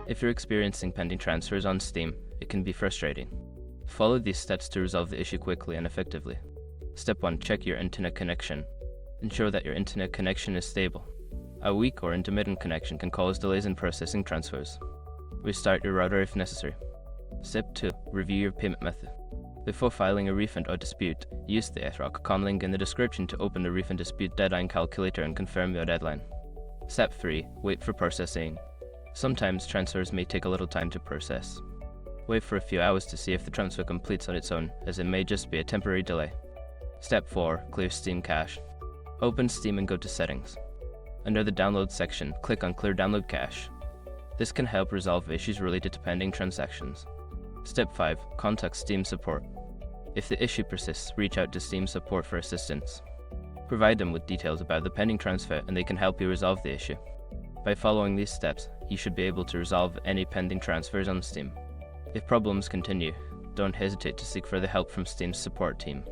If you're experiencing pending transfers on Steam, it can be frustrating. Follow these steps to resolve the issue quickly and effectively. Step 1. Check your internet connection. Ensure that your internet connection is stable. A weak or intermittent connection can cause delays in processing transfers. Restart your router if necessary. Step 2. Review your payment method. Before filing a refund or dispute, use the SROC.com link in the description to open the refund dispute deadline calculator and confirm your deadline. Step 3. Wait for processing. Sometimes transfers may take a little time to process. Wait for a few hours to see if the transfer completes on its own, as it may just be a temporary delay. Step 4. Clear Steam cache. Open Steam and go to Settings. Under the Download section, click on Clear Download Cache. This can help resolve issues related to pending transactions. Step 5. Contact Steam support. If the issue persists, reach out to Steam support for assistance. Provide them with details about the pending transfer and they can help you resolve the issue. By following these steps, you should be able to resolve any pending transfers on Steam. If problems continue, don't hesitate to seek further help from Steam's support team.